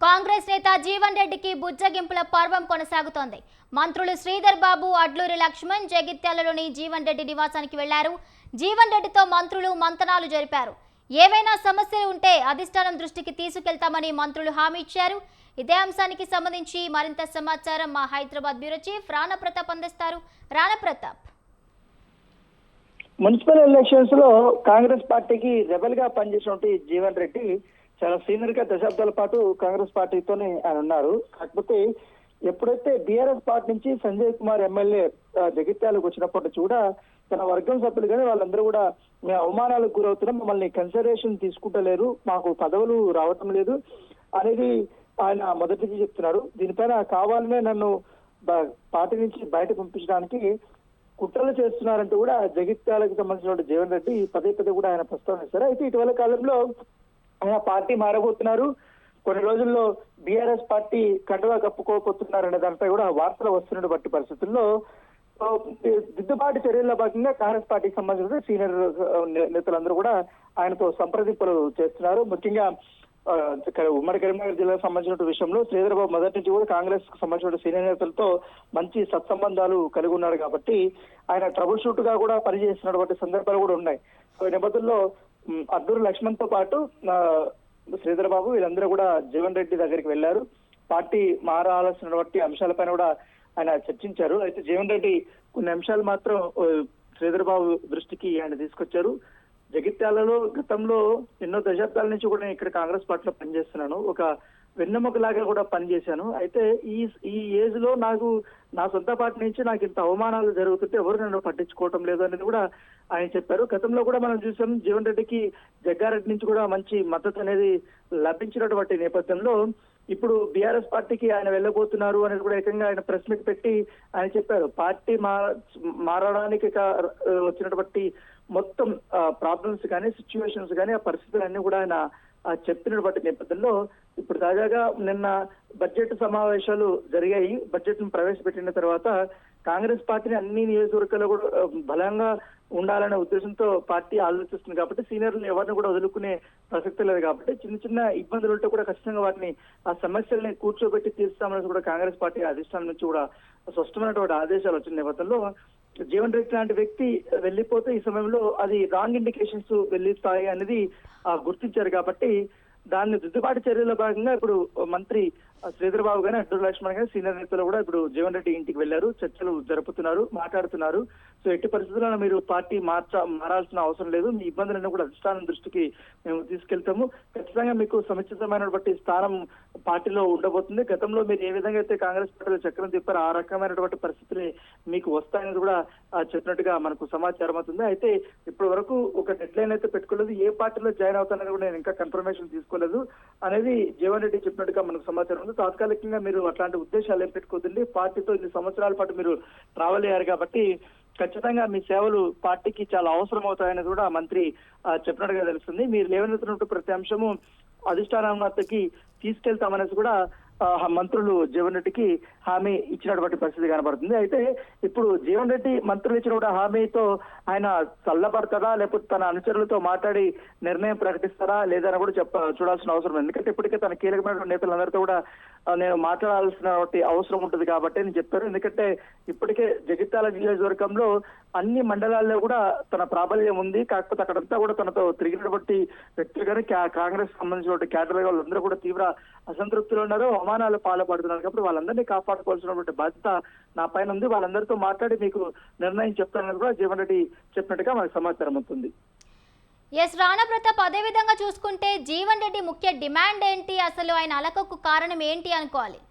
కాంగ్రెస్ నేత జీవన్ రెడ్డికి బుజ్జగింపుల పర్వం కొనసాగుతోంది. మంత్రులు శ్రీధర్ బాబు, అడ్లూరి లక్ష్మణ్ జగిత్యాలలోని జీవన్ రెడ్డి నివాసానికి వెళ్లారు. జీవన్ రెడ్డితో మంత్రులు మంతనాలు జరిపారు. ఏవైనా సమస్యలు ఉంటే అధిష్టానం దృష్టికి తీసుకెళ్తామని మంత్రులు హామీ ఇచ్చారు. ఇదే అంశానికి సంబంధించి మరింత సమాచారం మా హైదరాబాద్ బ్యూరో చీఫ్ రాణా ప్రతాప్ అందిస్తారు. రాణా ప్రతాప్, మున్సిపల్ ఎలక్షన్స్ లో కాంగ్రెస్ పార్టీకి రెబల్ గా పనిచేసినటువంటి జీవన్ రెడ్డి చాలా సీనియర్ గా దశాబ్దాల పాటు కాంగ్రెస్ పార్టీతోనే ఆయన ఉన్నారు. కాకపోతే ఎప్పుడైతే బీఆర్ఎస్ పార్టీ నుంచి సంజయ్ కుమార్ ఎమ్మెల్యే జగిత్యాలకు వచ్చినప్పటి నుంచి కూడా తన వర్గం సభ్యులు కానీ వాళ్ళందరూ కూడా మేము అవమానాలకు గురవుతున్నాం, మమ్మల్ని కన్సిడరేషన్ తీసుకుంటలేరు, మాకు పదవులు రావటం లేదు అనేది ఆయన మొదటి నుంచి చెప్తున్నారు. దీనిపైన కావాలనే నన్ను పార్టీ నుంచి బయట పంపించడానికి కుట్రలు చేస్తున్నారంటూ కూడా జగిత్యాలకు సంబంధించిన జీవన్ రెడ్డి పదే పదే కూడా ఆయన ప్రస్తావనిస్తారు. అయితే ఇటీవల కాలంలో ఆయన పార్టీ మారబోతున్నారు, కొన్ని రోజుల్లో బీఆర్ఎస్ పార్టీ కండువా కప్పుకోబోతున్నారు అనే దానిపై కూడా వార్తలు వస్తున్నటువంటి పరిస్థితుల్లో దిద్దుబాటు చర్యల్లో భాగంగా కాంగ్రెస్ పార్టీకి సంబంధించిన సీనియర్ నేతలందరూ కూడా ఆయనతో సంప్రదింపులు చేస్తున్నారు. ముఖ్యంగా ఉమ్మడి కరీంనగర్ జిల్లాకు సంబంధించిన విషయంలో శ్రీధర్ బాబు మొదటి నుంచి కూడా కాంగ్రెస్ కు సంబంధించిన సీనియర్ నేతలతో మంచి సత్సంబంధాలు కలిగి ఉన్నాడు కాబట్టి ఆయన ట్రబుల్ షూట్ గా కూడా పనిచేస్తున్నటువంటి సందర్భాలు కూడా ఉన్నాయి. సో ఈ నేపథ్యంలో అడ్లూరి లక్ష్మణ్ తో పాటు శ్రీధర్ బాబు వీళ్ళందరూ కూడా జీవన్ రెడ్డి దగ్గరికి వెళ్లారు. పార్టీ మారాల్సినటువంటి అంశాలపైన కూడా ఆయన చర్చించారు. అయితే జీవన్ రెడ్డి కొన్ని అంశాలు మాత్రం శ్రీధర్ బాబు దృష్టికి ఆయన తీసుకొచ్చారు. జగిత్యాలలో గతంలో ఎన్నో దశాబ్దాల నుంచి కూడా నేను ఇక్కడ కాంగ్రెస్ పార్టీలో పనిచేస్తున్నాను, ఒక వెన్నెముకలాగా కూడా పనిచేశాను. అయితే ఈ ఏజ్ లో నాకు నా సొంత పార్టీ నుంచి నాకు ఇంత అవమానాలు జరుగుతుంటే ఎవరు నన్ను పట్టించుకోవటం లేదు అనేది కూడా ఆయన చెప్పారు. గతంలో కూడా మనం చూసాం జీవన్ రెడ్డికి జగ్గారెడ్డి నుంచి కూడా మంచి మద్దతు అనేది లభించినటువంటి నేపథ్యంలో ఇప్పుడు బీఆర్ఎస్ పార్టీకి ఆయన వెళ్ళబోతున్నారు అనేది కూడా ఏకంగా ఆయన ప్రెస్ మీట్ పెట్టి ఆయన చెప్పారు. పార్టీ మారడానికి వచ్చినటువంటి మొత్తం ప్రాబ్లమ్స్ కానీ సిచ్యువేషన్స్ కానీ ఆ పరిస్థితులన్నీ కూడా ఆయన చెప్పినటువంటి నేపథ్యంలో ఇప్పుడు తాజాగా నిన్న బడ్జెట్ సమావేశాలు జరిగాయి. బడ్జెట్ ను ప్రవేశపెట్టిన తర్వాత కాంగ్రెస్ పార్టీని అన్ని నియోజకవర్గాల్లో కూడా బలంగా ఉండాలనే ఉద్దేశంతో పార్టీ ఆలోచిస్తుంది కాబట్టి సీనియర్లు ఎవరిని కూడా వదులుకునే ప్రసక్తి లేదు కాబట్టి చిన్న చిన్న ఇబ్బందులు ఉంటే కూడా ఖచ్చితంగా వాటిని ఆ సమస్యల్ని కూర్చోబెట్టి తీర్స్తామని కూడా కాంగ్రెస్ పార్టీ అధిష్టానం నుంచి కూడా స్పష్టమైనటువంటి ఆదేశాలు వచ్చిన నేపథ్యంలో జీవన్ రెడ్డి లాంటి వ్యక్తి వెళ్లిపోతే ఈ సమయంలో అది రాంగ్ ఇండికేషన్స్ వెళ్లిస్తాయి అనేది గుర్తించారు కాబట్టి దాన్ని దిద్దుబాటు చర్యల్లో భాగంగా ఇప్పుడు మంత్రి శ్రీధర్ బాబు గానీ అడ్లూరి లక్ష్మణ్ గానీ సీనియర్ నేతలు కూడా ఇప్పుడు జీవన్ రెడ్డి ఇంటికి వెళ్లారు, చర్చలు జరుపుతున్నారు, మాట్లాడుతున్నారు. సో ఎట్టి పరిస్థితుల్లో మీరు పార్టీ మారాల్సిన అవసరం లేదు, మీ ఇబ్బందులన్నీ కూడా అధిష్టానం దృష్టికి మేము తీసుకెళ్తాము, ఖచ్చితంగా మీకు సముచితమైనటువంటి స్థానం పార్టీలో ఉండబోతుంది. గతంలో మీరు ఏ విధంగా అయితే కాంగ్రెస్ పార్టీలో చక్రం తిప్పారో ఆ రకమైనటువంటి పరిస్థితులు మీకు వస్తాయని కూడా చెప్పినట్టుగా మనకు సమాచారం అవుతుంది. అయితే ఇప్పటి వరకు ఒక డెడ్ లైన్ అయితే పెట్టుకోలేదు, ఏ పార్టీలో జాయిన్ అవుతానని కూడా నేను ఇంకా కన్ఫర్మేషన్ తీసుకోలేదు అనేది జీవన్ రెడ్డి చెప్పినట్టుగా మనకు సమాచారం ఉంది. తాత్కాలికంగా మీరు అట్లాంటి ఉద్దేశాలు ఏం పెట్టుకోదండి, పార్టీతో ఇన్ని సంవత్సరాల పాటు మీరు ట్రావెల్ అయ్యారు కాబట్టి ఖచ్చితంగా మీ సేవలు పార్టీకి చాలా అవసరం అవుతాయని కూడా మంత్రి చెప్పినట్టుగా తెలుస్తుంది. మీరు లేవనెత్తినట్టు ప్రతి అంశము అధిష్టానానికి తీసుకెళ్తామనేసి కూడా మంత్రులు జీవన్ రెడ్డికి హామీ ఇచ్చినటువంటి పరిస్థితి కనబడుతుంది. అయితే ఇప్పుడు జీవన్ రెడ్డి మంత్రులు ఇచ్చిన హామీతో ఆయన చల్లబడతారా లేకపోతే తన అనుచరులతో మాట్లాడి నిర్ణయం ప్రకటిస్తారా లేదని కూడా చూడాల్సిన అవసరం. ఎందుకంటే ఇప్పటికే తన కీలకమైన నేతలందరితో కూడా నేను మాట్లాడాల్సిన అవసరం ఉంటుంది కాబట్టి అని చెప్పారు. ఎందుకంటే ఇప్పటికే జగిత్యాల నియోజకవర్గంలో అన్ని మండలాల్లో కూడా తన ప్రాబల్యం ఉంది, కాకపోతే అక్కడంతా కూడా తనతో తిరిగినటువంటి వ్యక్తులు కానీ కాంగ్రెస్ సంబంధించిన క్యాడర్ వాళ్ళందరూ కూడా తీవ్ర అసంతృప్తిలో ఉన్నారు, అవమానాలు పాల్పడుతున్నారు. కాబట్టి వాళ్ళందరినీ కాపాడుకోవాల్సినటువంటి బాధ్యత నా పైన ఉంది, వాళ్ళందరితో మాట్లాడి మీకు నిర్ణయం చెప్తానని కూడా జీవన్ రెడ్డి చెప్పినట్టుగా మనకు సమాచారం అవుతుంది. ఎస్ రాణా ప్రతాప్, అదే విధంగా చూసుకుంటే జీవన్ రెడ్డి ముఖ్య డిమాండ్ ఏంటి, అసలు ఆయన అలకకు కారణం ఏంటి అనుకోవాలి?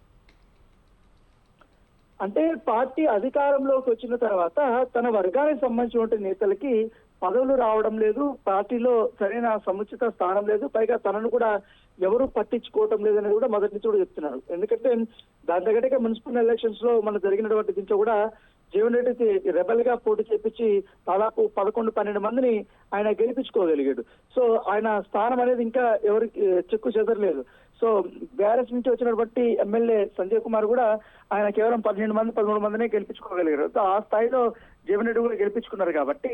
అంటే పార్టీ అధికారంలోకి వచ్చిన తర్వాత తన వర్గానికి సంబంధించిన నేతలకి పదవులు రావడం లేదు, పార్టీలో సరైన సముచిత స్థానం లేదు, పైగా తనను కూడా ఎవరు పట్టించుకోవటం లేదని కూడా మొదటి నుంచి కూడా చెప్తున్నారు. ఎందుకంటే దాని దగ్గర మున్సిపల్ ఎలక్షన్స్ లో మన జరిగినటువంటి దీంట్లో కూడా జీవన్ రెడ్డి రెబల్ గా పోటీ చేపించి దాదాపు 11-12 మందిని ఆయన గెలిపించుకోగలిగాడు. సో ఆయన స్థానం అనేది ఇంకా ఎవరికి చెక్కు చెదరలేదు. సో బీఆర్ఎస్ నుంచి వచ్చినటువంటి ఎమ్మెల్యే సంజయ్ కుమార్ కూడా ఆయన కేవలం 12 మంది 13 మందినే గెలిపించుకోగలిగారు. సో ఆ స్థాయిలో జీవన్ రెడ్డి కూడా గెలిపించుకున్నారు కాబట్టి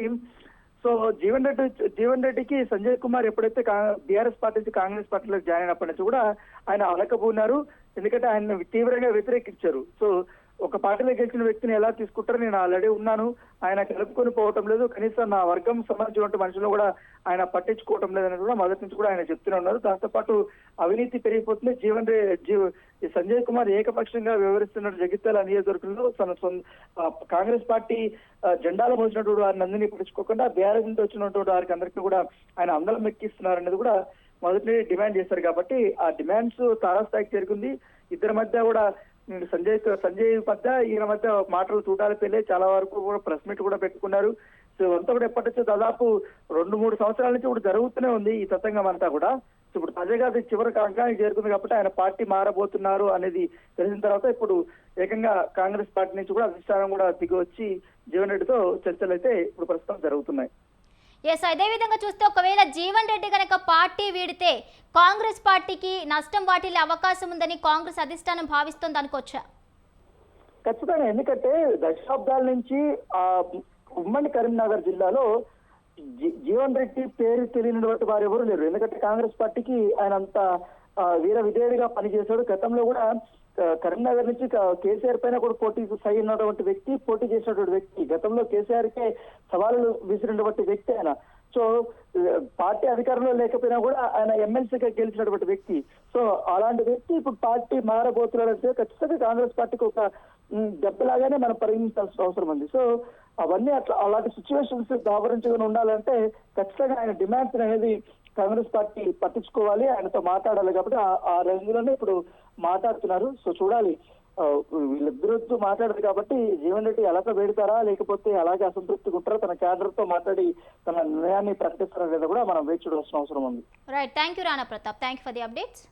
సో జీవన్ రెడ్డికి సంజయ్ కుమార్ ఎప్పుడైతే బీఆర్ఎస్ పార్టీ నుంచి కాంగ్రెస్ పార్టీలో జాయిన్ అయినప్పటి నుంచి కూడా ఆయన అలకబోన్నారు. ఎందుకంటే ఆయన తీవ్రంగా వ్యతిరేకించారు. సో ఒక పార్టీలో గెలిచిన వ్యక్తిని ఎలా తీసుకుంటారో నేను ఆల్రెడీ ఉన్నాను, ఆయన కలుపుకొని పోవటం లేదు, కనీసం నా వర్గం సంబంధించిన మనుషులు కూడా ఆయన పట్టించుకోవటం లేదని కూడా మొదటి నుంచి కూడా ఆయన చెప్తూనే ఉన్నారు. దాంతో పాటు అవినీతి పెరిగిపోతుంది. ఈ సంజయ్ కుమార్ ఏకపక్షంగా వ్యవహరిస్తున్న జగిత్యాల నియోజకవర్గంలో కాంగ్రెస్ పార్టీ జెండాలో మోసినటువంటి వారిని అందరినీ పట్టించుకోకుండా బీఆర్ఎస్ నుంచి వచ్చినటువంటి వారికి అందరికీ కూడా ఆయన అందలం ఎక్కిస్తున్నారనేది కూడా మొదటి డిమాండ్ చేశారు. కాబట్టి ఆ డిమాండ్స్ తారాస్థాయికి చేరుకుంది. ఇద్దరి మధ్య కూడా సంజయ్ మధ్య ఈయన మధ్య మాటలు చూడాలి పెళ్ళి చాలా వరకు కూడా ప్రెస్ మీట్ కూడా పెట్టుకున్నారు. సో అంతా కూడా ఎప్పటి నుంచో దాదాపు 2-3 సంవత్సరాల నుంచి ఇప్పుడు జరుగుతూనే ఉంది ఈ తతంగం అంతా కూడా. ఇప్పుడు తాజాగా అది చివరికి అంకానికి చేరుకుంది కాబట్టి ఆయన పార్టీ మారబోతున్నారు అనేది తెలిసిన తర్వాత ఇప్పుడు ఏకంగా కాంగ్రెస్ పార్టీ నుంచి కూడా అధిష్టానం కూడా దిగి వచ్చి జీవన్ రెడ్డితో చర్చలు అయితే ఇప్పుడు ప్రస్తుతం జరుగుతున్నాయి. ఎస్, అదే విధంగా చూస్తే ఒకవేళ జీవన్ రెడ్డి కనుక పార్టీ వీడితే కాంగ్రెస్ పార్టీకి నష్టం వాటిల్లే అవకాశం ఉందని కాంగ్రెస్ అధిష్టానం భావిస్తోంది అనుకోవచ్చా? ఖచ్చితంగా. ఎందుకంటే దశాబ్దాల నుంచి ఆ ఉమ్మడి కరీంనగర్ జిల్లాలో జీవన్ రెడ్డి పేరు తెలియనటువంటి వారు ఎవరు లేరు. ఎందుకంటే కాంగ్రెస్ పార్టీకి ఆయన అంత వీర విధేయుడిగా పనిచేశాడు. గతంలో కూడా కరీంనగర్ నుంచి కేసీఆర్ పైన కూడా పోటీ ఉన్నటువంటి వ్యక్తి, పోటీ చేసినటువంటి వ్యక్తి, గతంలో కేసీఆర్ కే సవాళ్ళు విసిరినటువంటి వ్యక్తి ఆయన. సో పార్టీ అధికారంలో లేకపోయినా కూడా ఆయన ఎమ్మెల్సీగా గెలిచినటువంటి వ్యక్తి. సో అలాంటి వ్యక్తి ఇప్పుడు పార్టీ మారబోతున్నాడంటే ఖచ్చితంగా కాంగ్రెస్ పార్టీకి ఒక దెబ్బలాగానే మనం పరిగణించాల్సిన అవసరం ఉంది. సో అవన్నీ అలాంటి సిచ్యువేషన్స్ దావరించుకొని ఉండాలంటే ఖచ్చితంగా ఆయన డిమాండ్స్ అనేది కాంగ్రెస్ పార్టీ పట్టించుకోవాలి, ఆయనతో మాట్లాడాలి. కాబట్టి ఆ రేంజ్ లోనే ఇప్పుడు మాట్లాడుతున్నారు. సో చూడాలి, వీళ్ళిద్దరితో మాట్లాడారు కాబట్టి జీవన్ రెడ్డి ఎలాగ పెడతారా లేకపోతే అలాగే అసంతృప్తిగా ఉంటారా, తన క్యాడర్ తో మాట్లాడి తన నిర్ణయాన్ని ప్రకటిస్తారా లేదా కూడా మనం వేచి చూడాల్సిన అవసరం ఉంది. Right, thank you Rana Pratap, thank you for the updates.